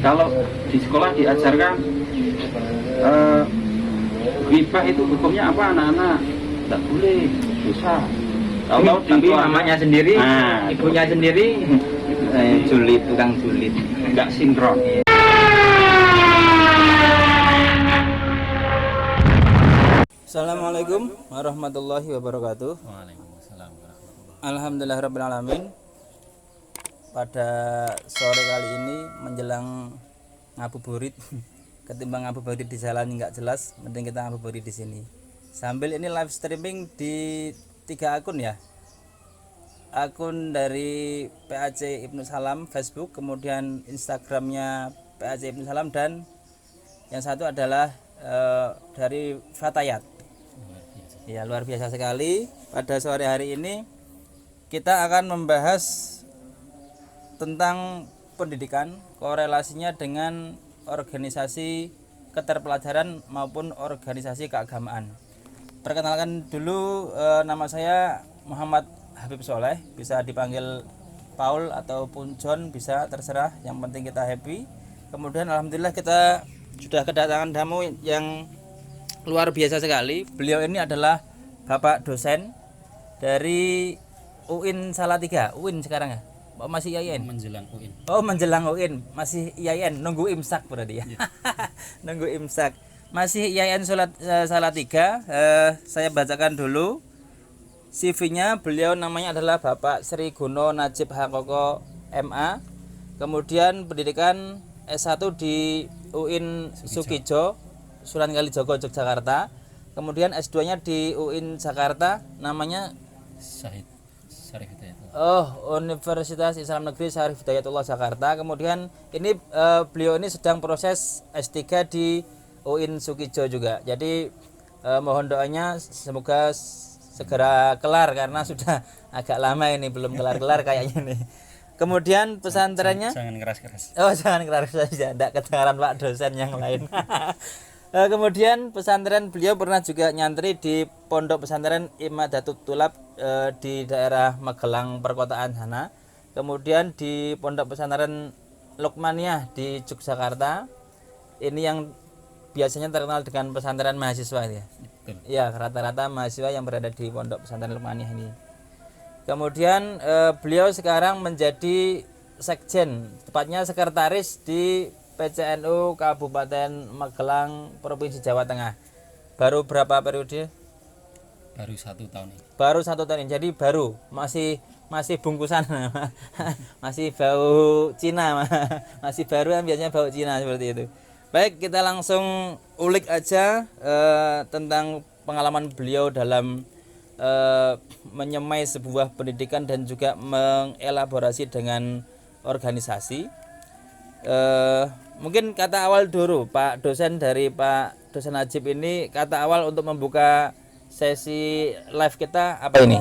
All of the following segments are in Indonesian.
Kalau di sekolah diajarkan ghibah itu hukumnya apa anak-anak? Tidak boleh, dosa. Kalau tapi mamanya sendiri, ibunya sendiri julid, tukang julid, enggak sinkron. Assalamualaikum warahmatullahi wabarakatuh. Waalaikumsalam warahmatullahi. Alhamdulillahirrabbilalamin. Pada sore kali ini menjelang ngabuburit, ketimbang ngabuburit di jalan nggak jelas, mending kita ngabuburit di sini. Sambil ini live streaming di 3 akun ya. Akun dari PAC Ibnu Salam Facebook, kemudian Instagramnya PAC Ibnu Salam, dan yang satu adalah dari Fatayat. Ya, luar biasa sekali. Pada sore hari ini kita akan membahas tentang pendidikan, korelasinya dengan organisasi keterpelajaran maupun organisasi keagamaan. Perkenalkan dulu, nama saya Muhammad Habib Soleh, bisa dipanggil Paul ataupun John, bisa terserah, yang penting kita happy. Kemudian alhamdulillah kita sudah kedatangan tamu yang luar biasa sekali. Beliau ini adalah Bapak dosen dari UIN Salatiga. UIN sekarang ya? Oh, masih IAIN? Menjelang UIN. Oh, menjelang UIN, masih IAIN, nunggu imsak berarti ya. Nunggu imsak. Masih IAIN Salatiga. Saya bacakan dulu CV-nya. Beliau namanya adalah Bapak Sri Guno Najib Hakoko MA. Kemudian pendidikan S1 di UIN Sukijo, Sunan Kalijogo, Yogyakarta. Kemudian S2-nya di UIN Jakarta, namanya Syarif Hidayatullah. Oh, Universitas Islam Negeri Syarif Hidayatullah Jakarta. Kemudian ini beliau ini sedang proses S3 di UIN Sukijo juga. Jadi mohon doanya semoga segera kelar, karena sudah agak lama ini belum kelar-kelar kayaknya nih. Kemudian pesantrennya Jangan keras-keras. Oh, jangan keras saja, tidak kedengaran Pak dosen yang lain. Kemudian pesantren beliau pernah juga nyantri di Pondok Pesantren Imadatul Tulab di daerah Magelang perkotaan sana. Kemudian di Pondok Pesantren Lukmaniyah di Yogyakarta. Ini yang biasanya terkenal dengan pesantren mahasiswa ya. Betul. Ya, rata-rata mahasiswa yang berada di Pondok Pesantren Lukmaniyah ini. Kemudian beliau sekarang menjadi sekjen, tepatnya sekretaris di PCNU Kabupaten Magelang, Provinsi Jawa Tengah. Baru berapa periode? Baru 1 tahun ini. Baru 1 tahun ini. Jadi baru, masih bungkusan, masih bau Cina, masih baru kan, biasanya bau Cina seperti itu. Baik, kita langsung ulik aja tentang pengalaman beliau dalam menyemai sebuah pendidikan dan juga mengelaborasi dengan organisasi. Mungkin kata awal dulu Pak dosen, dari Pak dosen Najib ini, kata awal untuk membuka sesi live kita apa ini?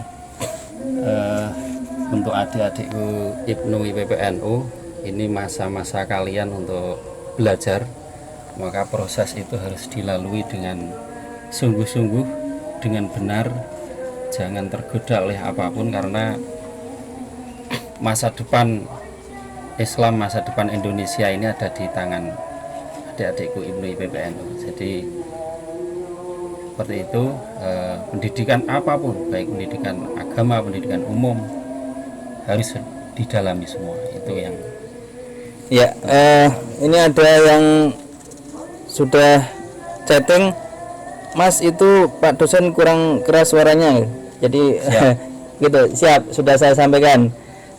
Untuk adik-adikku Ibnu IPPNU, ini masa-masa kalian untuk belajar, maka proses itu harus dilalui dengan sungguh-sungguh, dengan benar, jangan tergoda oleh apapun, karena masa depan Islam, masa depan Indonesia ini ada di tangan adik-adikku Ibnu IPPNU. Jadi seperti itu, pendidikan apapun, baik pendidikan agama, pendidikan umum, harus didalami semua. Itu yang Ya, ini ada yang sudah chatting, Mas itu Pak dosen kurang keras suaranya, jadi gitu. Siap, sudah saya sampaikan.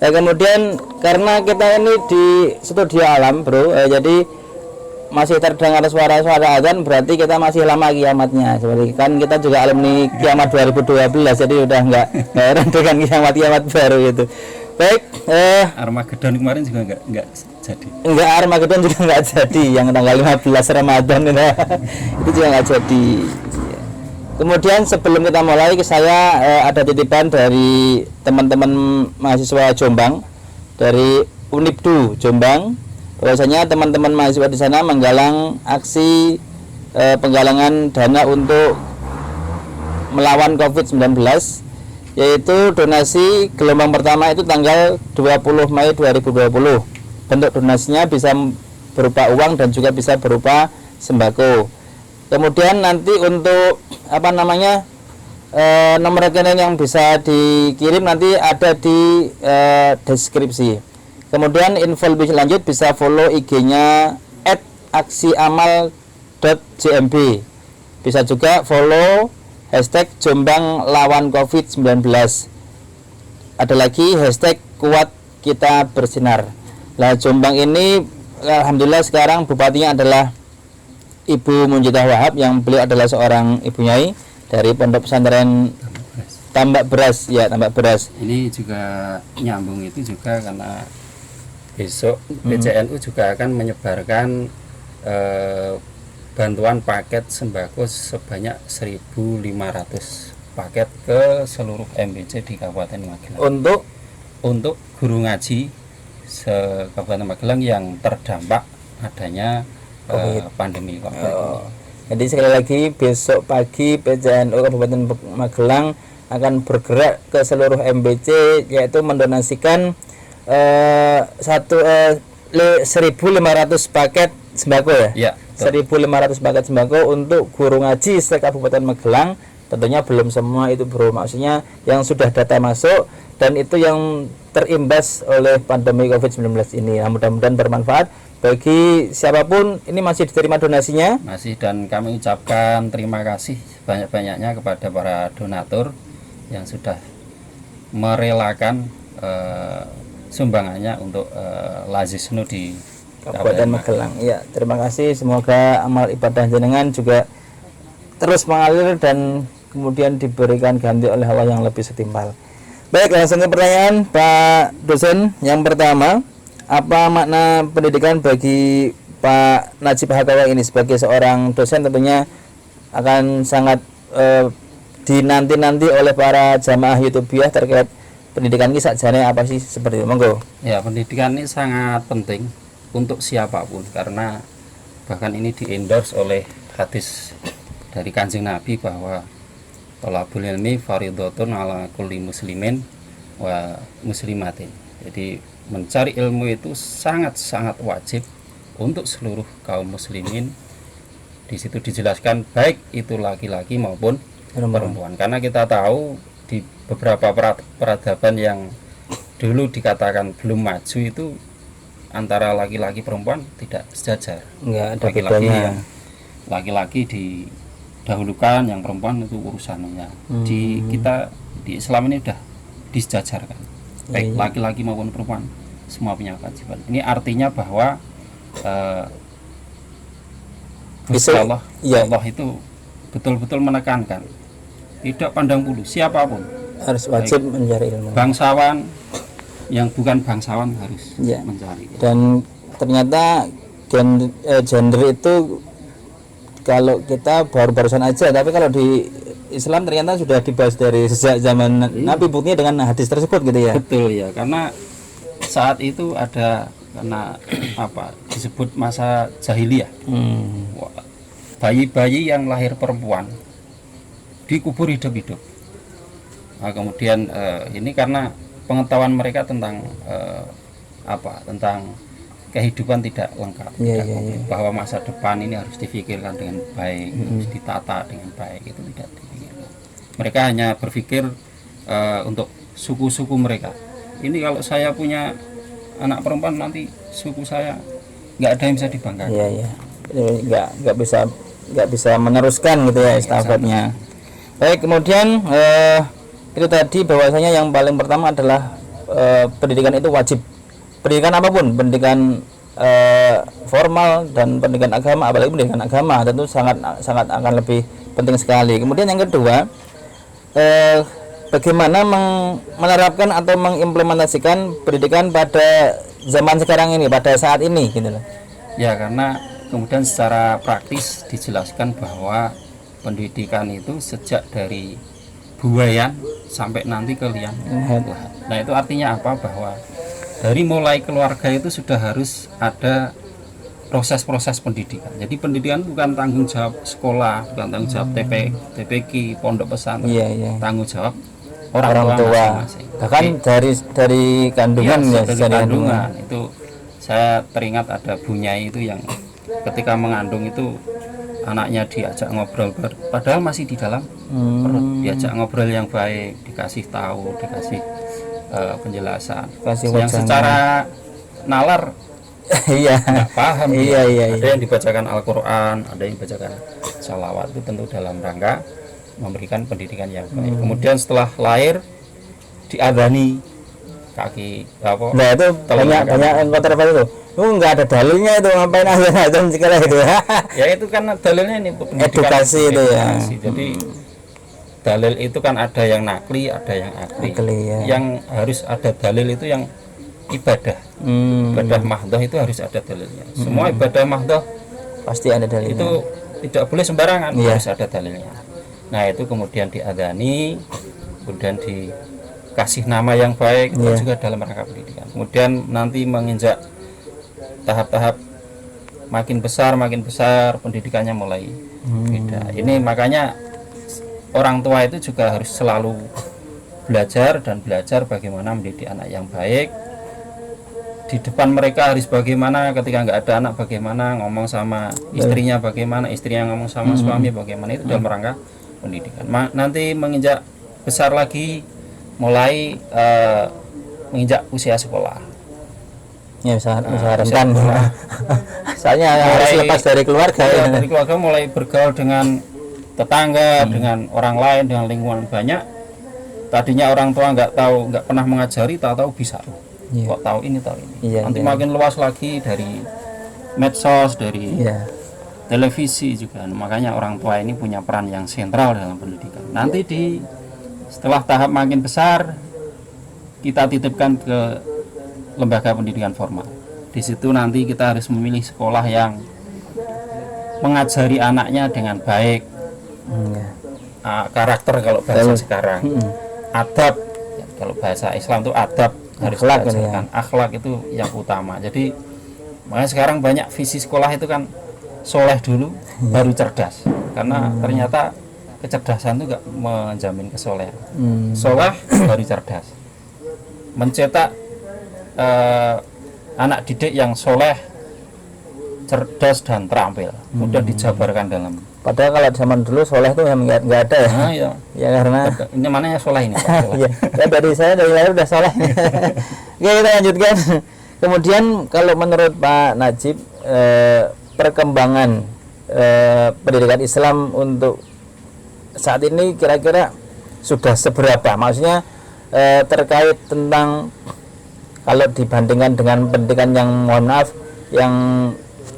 Kemudian karena kita ini di studio alam bro, jadi masih terdengar suara-suara azan, berarti kita masih lama kiamatnya. Seperti kan kita juga alumni kiamat 2012, jadi udah nggak heran dengan kiamat baru itu. Baik, Armageddon kemarin juga nggak jadi. Enggak, Armageddon juga nggak jadi, yang tanggal 15 Ramadan itu juga nggak jadi. Kemudian sebelum kita mulai, saya ada titipan dari teman-teman mahasiswa Jombang dari Unipdu Jombang, bahwasanya teman-teman mahasiswa di sana menggalang aksi penggalangan dana untuk melawan COVID-19, yaitu donasi gelombang pertama itu tanggal 20 Mei 2020. Bentuk donasinya bisa berupa uang dan juga bisa berupa sembako. Kemudian nanti untuk nomor rekening yang bisa dikirim nanti ada di deskripsi. Kemudian info lebih lanjut bisa follow IG-nya @aksiamal.jmb. Bisa juga follow hashtag Jombang lawan COVID-19. Ada lagi hashtag kuat kita bersinar. Nah, Jombang ini alhamdulillah sekarang bupatinya adalah Ibu Munjidah Wahab, yang beliau adalah seorang ibu nyai dari Pondok Pesantren Tambak Beras. Ya, Tambak Beras. Ini juga nyambung itu juga karena besok PCNU juga akan menyebarkan bantuan paket sembako sebanyak 1.500 paket ke seluruh MBC di Kabupaten Magelang. Untuk guru ngaji se-Kabupaten Magelang yang terdampak adanya pandemi COVID ini. Jadi sekali lagi besok pagi PCNU Kabupaten Magelang akan bergerak ke seluruh MBC, yaitu mendonasikan 1.500 paket sembako ya. 1.500 paket sembako untuk guru ngaji se-Kabupaten Magelang. Tentunya belum semua itu bro, maksudnya yang sudah data masuk dan itu yang terimbas oleh pandemi COVID-19 ini. Nah, mudah-mudahan bermanfaat bagi siapapun. Ini masih diterima donasinya? Masih, dan kami ucapkan terima kasih banyak-banyaknya kepada para donatur yang sudah merelakan sumbangannya untuk Lazisnu di Kabupaten Magelang. Ya, terima kasih. Semoga amal ibadah jenengan juga terus mengalir dan kemudian diberikan ganti oleh Allah yang lebih setimpal. Baik, langsung ke pertanyaan Pak dosen. Yang pertama, apa makna pendidikan bagi Pak Najib Hakawai ini? Sebagai seorang dosen tentunya akan sangat dinanti-nanti oleh para jamaah YouTubiah terkait pendidikan ini sakjane apa sih, seperti itu. Monggo. Ya, pendidikan ini sangat penting untuk siapapun karena bahkan ini di-endorse oleh hadis dari Kanjeng Nabi bahwa thalabul ilmi fardhatun ala kulli muslimin wa muslimatin. Jadi mencari ilmu itu sangat-sangat wajib untuk seluruh kaum muslimin. Di situ dijelaskan baik itu laki-laki maupun perempuan. Karena kita tahu di beberapa peradaban yang dulu dikatakan belum maju itu antara laki-laki perempuan tidak sejajar. Enggak ada bedanya. Laki-laki didahulukan, yang perempuan itu urusannya. Di kita di Islam ini udah disejajarkan. Baik laki-laki maupun perempuan semua punya kewajiban. Ini artinya bahwa Allah itu betul-betul menekankan, tidak pandang bulu siapapun harus wajib mencari ilmu. Bangsawan yang bukan bangsawan harus mencari. Dan ternyata gender itu kalau kita baru-barusan aja, tapi kalau di Islam ternyata sudah dibahas dari sejak zaman Nabi, buktinya dengan hadis tersebut gitu ya. Betul ya, karena saat itu ada disebut masa jahiliyah. Bayi-bayi yang lahir perempuan dikubur hidup-hidup. Nah, kemudian ini karena pengetahuan mereka tentang tentang kehidupan tidak lengkap, bahwa masa depan ini harus difikirkan dengan baik, harus ditata dengan baik, itu tidak dipikirkan. Mereka hanya berpikir untuk suku-suku mereka. Ini kalau saya punya anak perempuan, nanti suku saya nggak ada yang bisa dibanggakan. Nggak bisa meneruskan gitu ya estafetnya. Baik, kemudian itu tadi bahwasanya yang paling pertama adalah pendidikan itu wajib. Pendidikan apapun, pendidikan formal dan pendidikan agama, apalagi pendidikan agama tentu sangat akan lebih penting sekali. Kemudian yang kedua, bagaimana menerapkan atau mengimplementasikan pendidikan pada zaman sekarang ini, pada saat ini gitu loh. Ya, karena kemudian secara praktis dijelaskan bahwa pendidikan itu sejak dari buayan sampai nanti ke liang lahat. Nah, itu artinya apa? Bahwa dari mulai keluarga itu sudah harus ada proses-proses pendidikan. Jadi pendidikan bukan tanggung jawab sekolah, bukan tanggung jawab TPQ, pondok pesantren, tanggung jawab orang tua masing-masing. Bahkan dari kandungan dari kandungan itu Saya teringat ada Bunyai itu yang ketika mengandung itu anaknya diajak ngobrol, padahal masih di dalam perut, diajak ngobrol yang baik, dikasih tahu, dikasih penjelasan. Kasih Yang wacana. secara nalar Iya. nggak paham. Iya, iya, Ada iya. yang dibacakan Al-Quran, ada yang dibacakan salawat, itu tentu dalam rangka memberikan pendidikan yang baik. Kemudian setelah lahir diadani kaki apa? Nah itu banyak yang kontroversi itu. Nggak ada dalilnya itu, ngapain azan sekolah itu. Ya itu kan dalilnya ini pendidikan, Edukasi itu ya. edukasi. Jadi dalil itu kan ada yang nakli, ada yang akli. Akli, ya. Yang harus ada dalil itu yang ibadah. Ibadah mahdoh itu harus ada dalilnya. Semua ibadah mahdoh Pasti ada dalilnya. itu tidak boleh sembarangan, Iya. harus ada dalilnya. Nah itu kemudian diadani, kemudian dikasih nama yang baik, itu Iya. juga dalam rangka pendidikan. Kemudian nanti menginjak tahap-tahap makin besar pendidikannya mulai beda. Ini makanya orang tua itu juga harus selalu belajar bagaimana mendidik anak yang baik. Di depan mereka harus bagaimana, ketika nggak ada anak bagaimana, ngomong sama istrinya bagaimana, istrinya ngomong sama suami bagaimana, itu dalam rangka pendidikan. Nanti menginjak besar lagi, mulai menginjak usia sekolah. Ya usaha usia rentan. sekolah. Soalnya harus lepas dari keluarga. Ya, Ya. dari keluarga mulai bergaul dengan tetangga, dengan orang lain, dengan lingkungan banyak. Tadinya orang tua nggak pernah mengajari, tahu-tahu bisa. Iya. Kok tahu ini. Iya, Nanti iya. makin luas lagi dari medsos, dari Iya. televisi juga. Makanya orang tua ini punya peran yang sentral dalam pendidikan. Nanti setelah tahap makin besar, kita titipkan ke lembaga pendidikan formal. Di situ nanti kita harus memilih sekolah yang mengajari anaknya dengan baik, Ya. karakter kalau bahasa sekarang, adab ya, kalau bahasa Islam itu adab harus Akhlak, diajarkan. Akhlak itu yang utama. Jadi makanya sekarang banyak visi sekolah itu kan soleh dulu baru cerdas, karena ternyata kecerdasan itu nggak menjamin kesolehan. Soleh baru cerdas. Mencetak anak didik yang soleh, cerdas dan terampil, mudah dijabarkan dalam. Padahal kalau zaman dulu soleh tuh yang nggak ada ya. Nah, ya. Ya karena Ini mananya soleh ini, Pak? ya, saya dari lahir udah soleh. Oke, kita lanjutkan. Kemudian kalau menurut Pak Najib, perkembangan pendidikan Islam untuk saat ini kira-kira sudah seberapa? Maksudnya terkait tentang kalau dibandingkan dengan pendidikan yang mohon maaf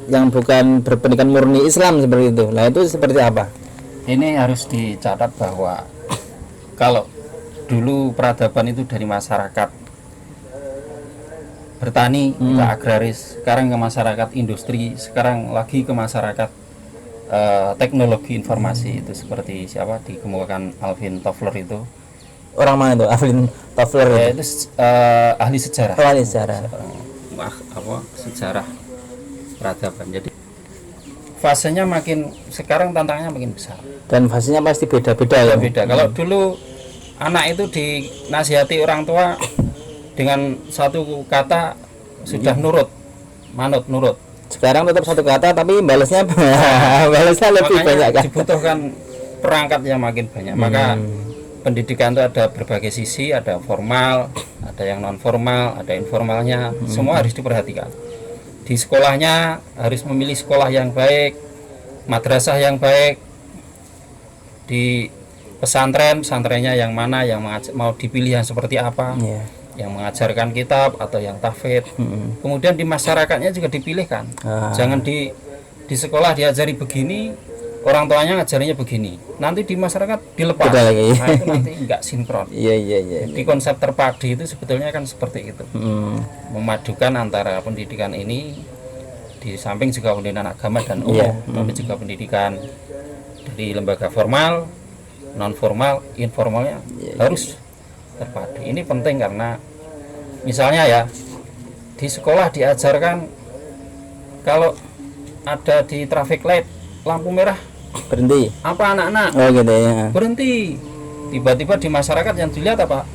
yang bukan berpendidikan murni Islam seperti itu. Nah itu seperti apa? Ini harus dicatat bahwa kalau dulu peradaban itu dari masyarakat bertani, ke agraris, sekarang ke masyarakat industri, sekarang lagi ke masyarakat teknologi informasi. Itu seperti siapa dikemukakan Alvin Toffler itu. Orang mana itu? Alvin Toffler. Ya, itu ahli sejarah. Oh, ahli sejarah. Sejarah peradaban. Jadi fasenya sekarang tantangannya makin besar. Dan fasenya pasti beda-beda ya. Beda. Kalau dulu anak itu dinasihati orang tua dengan satu kata sudah nurut, manut nurut. Sekarang tetap satu kata tapi balasnya lebih banyak kan. Dibutuhkan perangkat yang makin banyak. Maka pendidikan itu ada berbagai sisi, ada formal, ada yang non formal, ada informalnya. Semua harus diperhatikan. Di sekolahnya harus memilih sekolah yang baik, madrasah yang baik. Di pesantrennya yang mana, yang mau dipilih yang seperti apa, yang mengajarkan kitab atau yang tahfidz. Kemudian di masyarakatnya juga dipilihkan. Jangan di sekolah diajari begini, orang tuanya ngajarinya begini, nanti di masyarakat dilepas. Nah, itu nanti nggak sinkron. Iya. Di konsep terpadu itu sebetulnya kan seperti itu. Memadukan antara pendidikan ini, di samping juga pendidikan agama dan umum, tapi juga pendidikan dari lembaga formal, non formal, informalnya harus terpadu. Ini penting karena misalnya ya di sekolah diajarkan kalau ada di traffic light lampu merah berhenti. Apa anak-anak? Oh gitu ya. Berhenti. Tiba-tiba di masyarakat yang dilihat apa?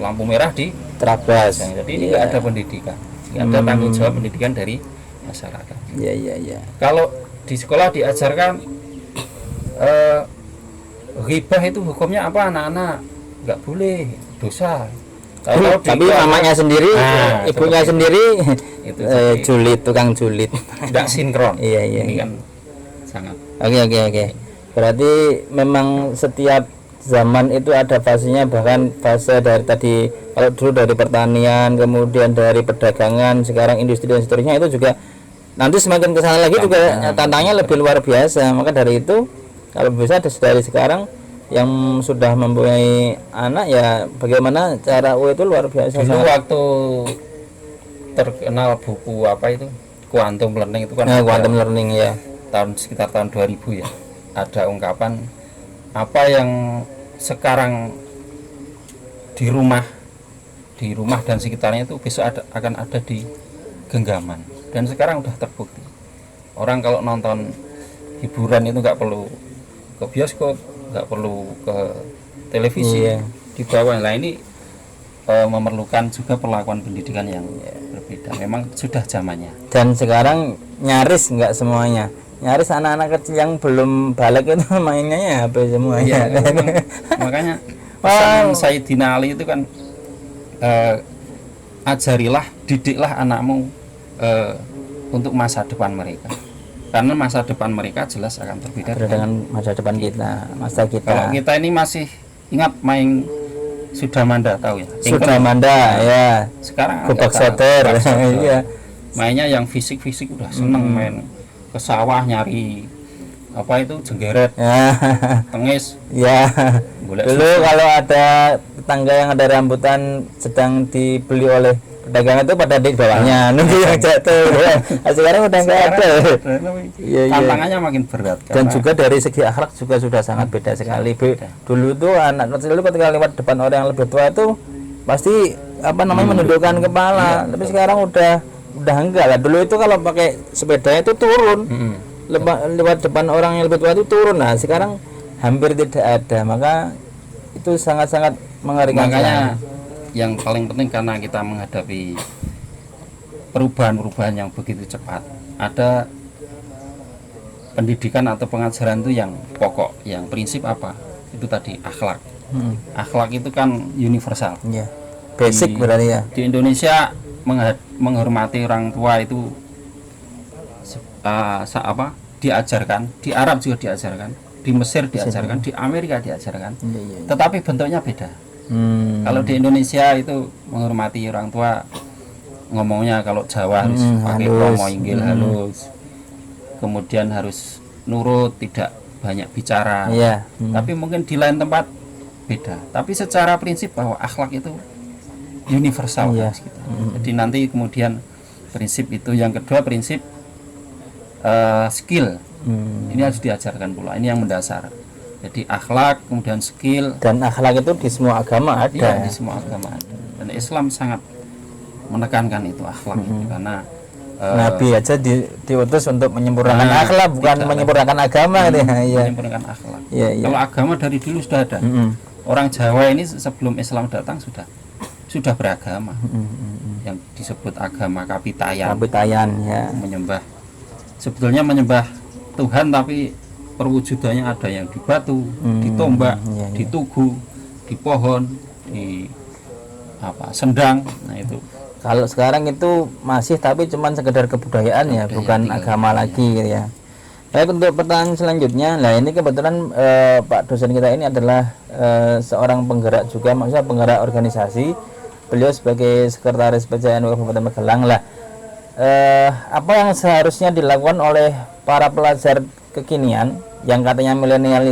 Lampu merah di terabas. Jadi ini nggak ada pendidikan. ada tanggung jawab pendidikan dari masyarakat. Iya iya iya. Kalau di sekolah diajarkan ghibah itu hukumnya apa, anak-anak nggak boleh, dosa. Tapi mamanya sendiri, ibunya sendiri itu julid, tukang julid. tidak sinkron. Iya iya. Ini kan sangat. Oke. Berarti memang setiap zaman itu ada fasenya, bahkan fase dari tadi kalau dulu dari pertanian, kemudian dari perdagangan, sekarang industri dan seterusnya, itu juga nanti semakin ke sana lagi juga tantangannya lebih luar biasa. Maka dari itu kalau bisa dari sekarang yang sudah mempunyai anak ya bagaimana cara itu luar biasa. Dulu waktu terkenal buku apa itu Quantum Learning itu kan Quantum Learning ya, sekitar tahun 2000 ya, ada ungkapan apa yang sekarang di rumah dan sekitarnya itu besok akan ada di genggaman, dan sekarang udah terbukti. Orang kalau nonton hiburan itu nggak perlu ke bioskop, nggak perlu ke televisi, di bawah. Nah ini memerlukan juga perlakuan pendidikan yang berbeda. Memang sudah zamannya. Dan sekarang nyaris nggak semuanya, nyaris anak-anak kecil yang belum balik itu mainnya ya HP semuanya. Makanya pesan Sayyidina Ali itu kan ajarilah, didiklah anakmu untuk masa depan mereka. Karena masa depan mereka jelas akan berbeda dengan masa depan kita, masa kita. Kalau kita ini masih ingat main Sudamanda, tahu ya? Sudamanda ya. Sekarang Gobak Soter. Iya. Mainnya yang fisik-fisik udah seneng main ke sawah nyari apa itu jenggeret, tengis. Ya. Dulu kalau ada tetangga yang ada rambutan sedang dibeli oleh pedagang itu pada di bawahnya nunggu yang jatuh. Sekarang udah nggak ada. Tantangannya makin berat. Dan juga dari segi akhlak juga sudah sangat beda sekali. Dulu tuh anak kecil itu ketika lewat depan orang yang lebih tua itu pasti menundukkan kepala. Tapi sekarang udah enggak lah. Dulu itu kalau pakai sepeda itu turun. Lewat depan orang yang lebih tua itu turun. Nah sekarang hampir tidak ada. Maka itu sangat-sangat mengerikan. Makanya yang paling penting, karena kita menghadapi perubahan-perubahan yang begitu cepat, ada pendidikan atau pengajaran itu yang pokok, yang prinsip apa? Itu tadi akhlak. Akhlak itu kan universal. Basic berarti ya. Di Indonesia menghormati orang tua itu diajarkan, di Arab juga diajarkan, di Mesir diajarkan, di Amerika diajarkan. Tetapi bentuknya beda. Kalau di Indonesia itu menghormati orang tua, ngomongnya kalau Jawa harus pakai promo inggil halus, kemudian harus nurut, tidak banyak bicara. Tapi mungkin di lain tempat beda. Tapi secara prinsip bahwa akhlak itu universal. Jadi nanti kemudian prinsip itu, yang kedua prinsip skill. Ini harus diajarkan pula. Ini yang mendasar. Jadi akhlak, kemudian skill. Dan akhlak itu di semua agama ada. Iya, di semua agama ada. Dan Islam sangat menekankan itu akhlak. Karena Nabi aja diutus untuk menyempurnakan akhlak, bukan menyempurnakan agama. Menyempurnakan akhlak. Kalau agama dari dulu sudah ada. Orang Jawa ini sebelum Islam datang sudah beragama. Yang disebut agama Kapitayan. Menyembah, sebetulnya menyembah Tuhan, tapi perwujudannya ada yang di batu, di tombak, di tugu, di pohon, di sendang. Nah itu. Kalau sekarang itu masih, tapi cuman sekedar kebudayaan ya, bukan agama lagi gitu ya. Baik, untuk pertanyaan selanjutnya, nah ini kebetulan Pak dosen kita ini adalah seorang penggerak juga, maksudnya penggerak organisasi. Beliau sebagai sekretaris PCNU Kabupaten Magelang lah. Apa yang seharusnya dilakukan oleh para pelajar kekinian yang katanya milenial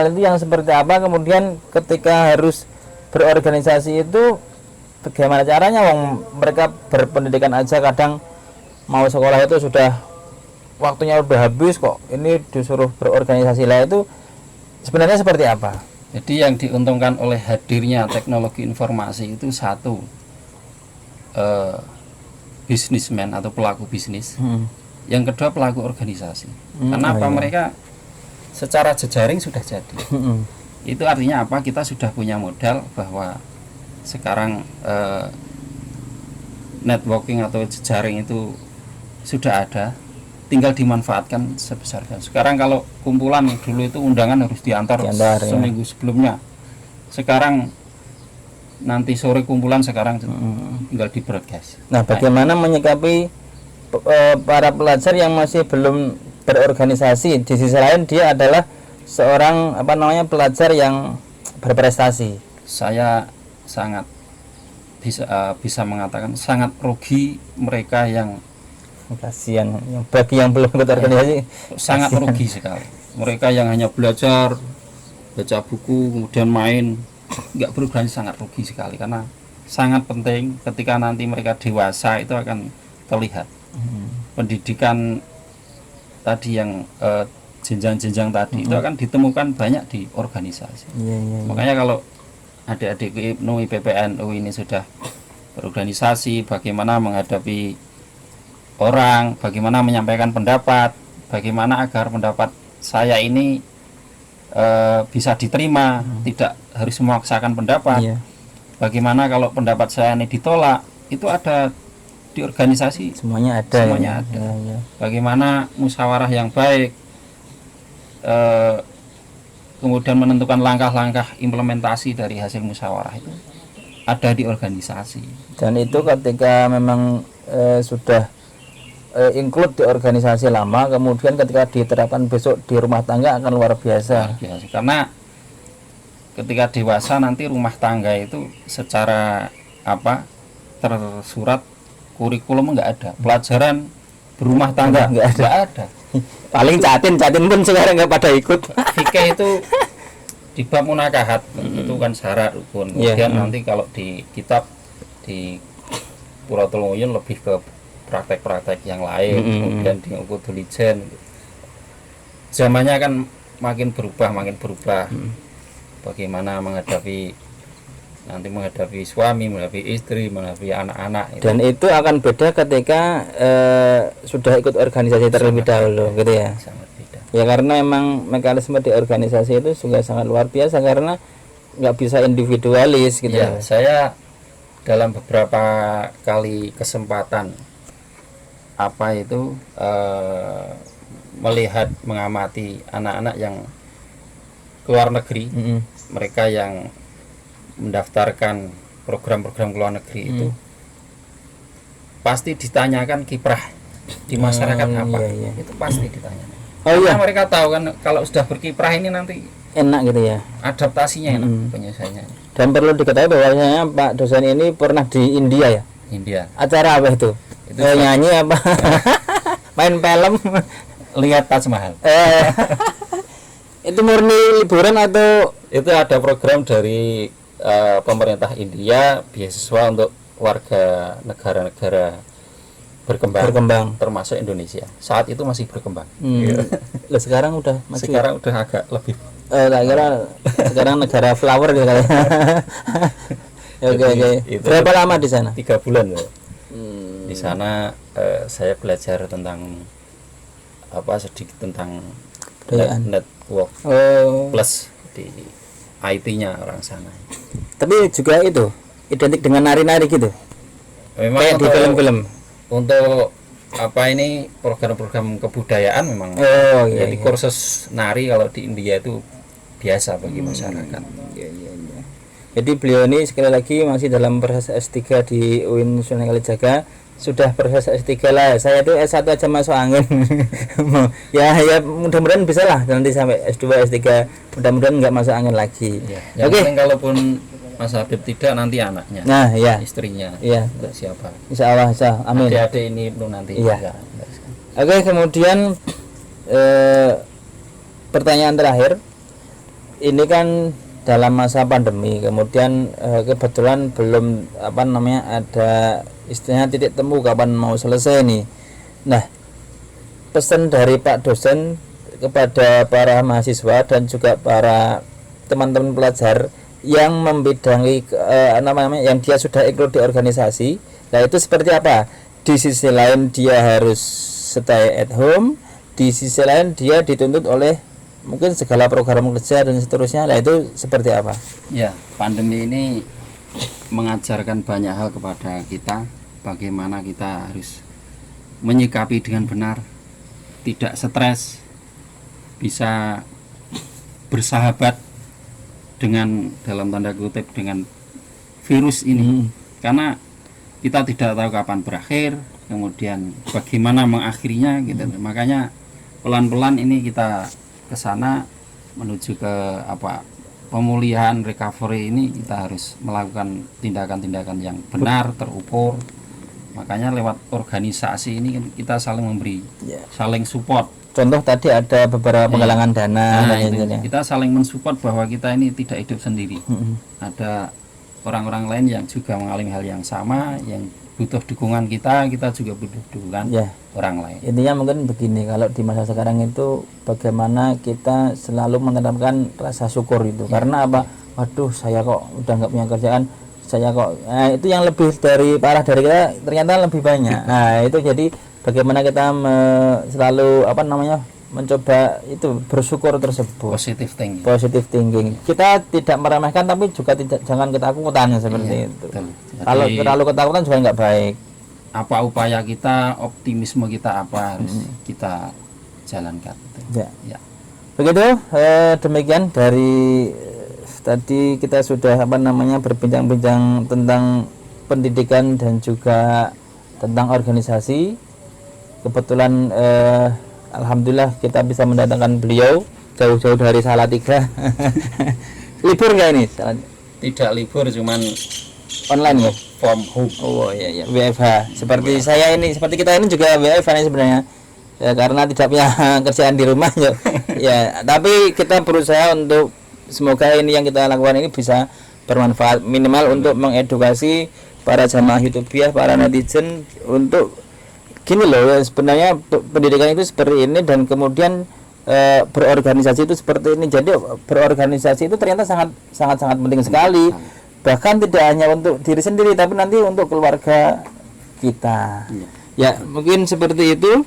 itu yang seperti apa, kemudian ketika harus berorganisasi itu bagaimana caranya? Mereka berpendidikan aja kadang mau sekolah itu sudah waktunya udah habis kok, ini disuruh berorganisasi lah, itu sebenarnya seperti apa? Jadi yang diuntungkan oleh hadirnya teknologi informasi itu satu, bisnismen atau pelaku bisnis. Yang kedua pelaku organisasi. Karena apa? Mereka secara jejaring sudah jadi. Itu artinya apa? Kita sudah punya modal bahwa sekarang networking atau jejaring itu sudah ada, tinggal dimanfaatkan sebesarnya. Sekarang kalau kumpulan dulu itu undangan harus diantar seminggu sebelumnya. Sekarang nanti sore kumpulan, sekarang tinggal di broadcast. Nah, bagaimana menyikapi para pelajar yang masih belum berorganisasi? Di sisi lain dia adalah seorang pelajar yang berprestasi. Saya sangat bisa mengatakan sangat rugi mereka yang kasihan, yang bagi yang belum ikut organisasi sangat merugi sekali. Mereka yang hanya belajar, baca buku, kemudian main, nggak berorganisasi, sangat rugi sekali, karena sangat penting ketika nanti mereka dewasa itu akan terlihat. Pendidikan tadi yang jenjang-jenjang tadi itu akan ditemukan banyak di organisasi. Makanya kalau adik-adik IPNU, IPPNU ini sudah berorganisasi, bagaimana menghadapi orang, bagaimana menyampaikan pendapat, bagaimana agar pendapat saya ini bisa diterima, tidak harus memaksakan pendapat. Bagaimana kalau pendapat saya ini ditolak, itu ada di organisasi, semuanya ada. Bagaimana musyawarah yang baik, kemudian menentukan langkah-langkah implementasi dari hasil musyawarah itu ada di organisasi. Dan itu ketika memang sudah include di organisasi lama, kemudian ketika diterapkan besok di rumah tangga akan luar biasa. Karena ketika dewasa nanti rumah tangga itu secara tersurat kurikulum nggak ada, pelajaran berumah tangga nggak ada. Paling catin pun sekarang nggak pada ikut. Fikih itu di bab munakahat itu kan syarat rukun. Kemudian nanti kalau di kitab di Qurratul Uyun lebih ke praktek-praktek yang lain. Kemudian di Uqudul Ijen, zamannya kan makin berubah. Bagaimana menghadapi suami, menghadapi istri, menghadapi anak-anak. Dan itu akan beda ketika sudah ikut organisasi terlebih dahulu, gitu ya. Sangat beda. Ya, karena emang mekanisme di organisasi itu juga sangat luar biasa, karena nggak bisa individualis, gitu ya. Saya dalam beberapa kali kesempatan melihat, mengamati anak-anak yang keluar negeri, mereka yang mendaftarkan program-program keluar negeri itu pasti ditanyakan kiprah di masyarakat itu pasti ditanyakan. Karena mereka tahu kan kalau sudah berkiprah ini nanti enak, gitu ya, adaptasinya enak, penyelesaiannya. Dan perlu diketahui bahwasanya Pak dosen ini pernah di India, ya. India. Acara apa itu? Nyanyi apa? Main film? Lihat Taj Mahal. Itu murni liburan atau itu ada program dari pemerintah India, beasiswa untuk warga negara-negara berkembang, termasuk Indonesia. Saat itu masih berkembang. Loh, sekarang udah maju. Sekarang udah agak lebih. Tak kira sekarang negara flower gitu kali. Oke. Berapa lama di sana? 3 bulan. Di sana saya belajar tentang sedikit tentang network plus di IT-nya orang sana. Tapi juga itu identik dengan nari-nari gitu. Memang kayak di film-film. Untuk ini program-program kebudayaan memang. Jadi kursus nari kalau di India itu biasa bagi masyarakat. Jadi beliau ini sekali lagi masih dalam proses S3 di UIN Sunan Kalijaga. Sudah proses S3 lah. Saya itu S1 aja masuk angin. ya mudah-mudahan bisa lah nanti sampai S2 S3, mudah-mudahan nggak masuk angin lagi. Oke. Kalaupun Mas Habib tidak, nanti anaknya, istrinya, siapa? Insya Allah, amin. Adik-adik ini belum nanti. Oke, kemudian pertanyaan terakhir, ini kan dalam masa pandemi, kemudian kebetulan belum ada istilahnya titik temu kapan mau selesai nih. Nah, pesan dari Pak dosen kepada para mahasiswa dan juga para teman-teman pelajar yang membidangi yang dia sudah ikut di organisasi, nah itu seperti apa? Di sisi lain dia harus stay at home, di sisi lain dia dituntut oleh mungkin segala program kerja dan seterusnya. Nah itu seperti apa? Ya, pandemi ini mengajarkan banyak hal kepada kita, bagaimana kita harus menyikapi dengan benar, tidak stres, bisa bersahabat dengan dalam tanda kutip dengan virus ini. Karena kita tidak tahu kapan berakhir, kemudian bagaimana mengakhirinya gitu. Makanya pelan-pelan ini kita ke sana menuju ke pemulihan, recovery ini kita harus melakukan tindakan-tindakan yang benar, terukur. Makanya lewat organisasi ini kan kita saling memberi, saling support. Contoh tadi ada beberapa penggalangan dana kita saling mensupport bahwa kita ini tidak hidup sendiri. Ada orang-orang lain yang juga mengalami hal yang sama, yang butuh dukungan kita juga butuh dukungan orang lain. Intinya mungkin begini, kalau di masa sekarang itu bagaimana kita selalu menerapkan rasa syukur itu. Karena apa? Waduh, saya kok udah nggak punya kerjaan, saya kok itu yang lebih parah dari kita ternyata lebih banyak. Nah itu jadi bagaimana kita selalu mencoba itu bersyukur tersebut. Positive thinking. Kita tidak meremehkan tapi juga jangan ketakutan seperti itu. Betul. Kalau terlalu ketakutan juga nggak baik. Apa upaya kita, optimisme kita apa harus kita jalankan. Ya. Begitu demikian dari tadi kita sudah berbincang-bincang tentang pendidikan dan juga tentang organisasi. Kebetulan alhamdulillah kita bisa mendatangkan beliau jauh-jauh dari Salatiga. Libur nggak ini? Tidak libur, cuman online ya? From home. Oh iya, WFH. Seperti saya ini, seperti kita ini juga WFH ini sebenarnya. Ya, karena tidak punya kerjaan di rumah ya. Ya, tapi kita berusaha untuk semoga ini yang kita lakukan ini bisa bermanfaat minimal untuk mengedukasi para jamaah YouTubiah, para netizen untuk gini loh, sebenarnya pendidikan itu seperti ini dan kemudian berorganisasi itu seperti ini. Jadi berorganisasi itu ternyata sangat penting sekali. Bahkan tidak hanya untuk diri sendiri tapi nanti untuk keluarga kita. Ya, mungkin seperti itu.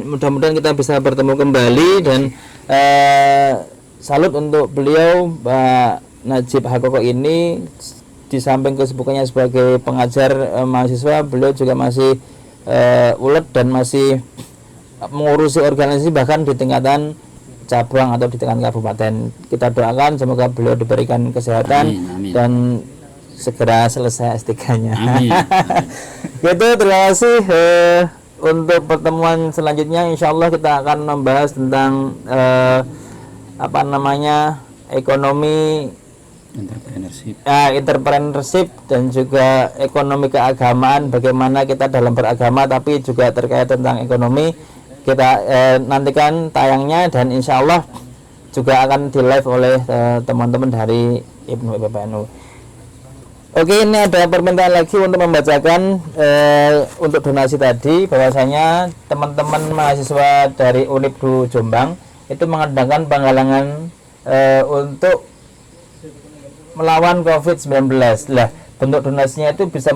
Mudah-mudahan kita bisa bertemu kembali dan salut untuk beliau Pak Najib Hakoko ini. Di samping kesibukannya sebagai pengajar mahasiswa, beliau juga masih ulet dan masih mengurusi organisasi bahkan di tingkatan cabang atau di tingkatan kabupaten. Kita doakan semoga beliau diberikan kesehatan. Amin. Dan segera selesai S3-nya. Gitu, terima kasih. Untuk pertemuan selanjutnya insyaallah kita akan membahas tentang ekonomi entrepreneurship dan juga ekonomi keagamaan, bagaimana kita dalam beragama tapi juga terkait tentang ekonomi. Kita nantikan tayangnya dan insya Allah juga akan di live oleh teman-teman dari IPNU PBNU. Oke, ini ada permintaan lagi untuk membacakan untuk donasi tadi, bahwasanya teman-teman mahasiswa dari Unipdu Jombang itu mengadakan penggalangan untuk melawan COVID-19. Lah, bentuk donasinya itu bisa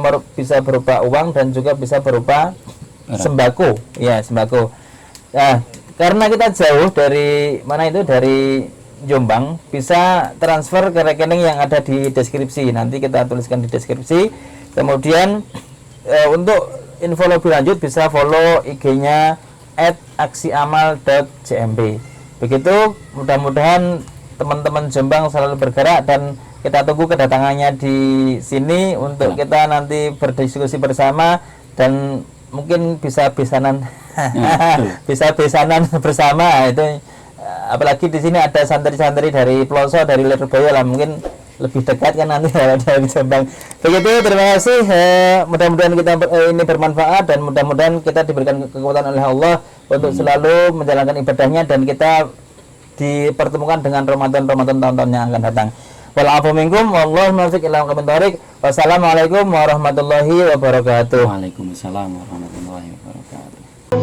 berupa uang dan juga bisa berupa sembako. Ya, sembako. Nah, karena kita jauh dari dari Jombang, bisa transfer ke rekening yang ada di deskripsi. Nanti kita tuliskan di deskripsi. Kemudian untuk info lebih lanjut bisa follow IG-nya @aksiamal.jmb. Begitu, mudah-mudahan teman-teman Jombang selalu bergerak dan kita tunggu kedatangannya di sini untuk kita nanti berdiskusi bersama dan mungkin bisa besanan bersama itu. Apalagi di sini ada santri-santri dari Pelosok, dari Lirboyo lah, mungkin lebih dekat kan nanti dari Jombang. Begitu, terima kasih. Mudah-mudahan kita ini bermanfaat dan mudah-mudahan kita diberikan kekuatan oleh Allah untuk selalu menjalankan ibadahnya dan kita dipertemukan dengan Ramadan tahun-tahun yang akan datang. Walafu minkum wallahu muwaffiq ila aqwamit thoriq. Wassalamualaikum warahmatullahi wabarakatuh. Waalaikumsalam warahmatullahi wabarakatuh.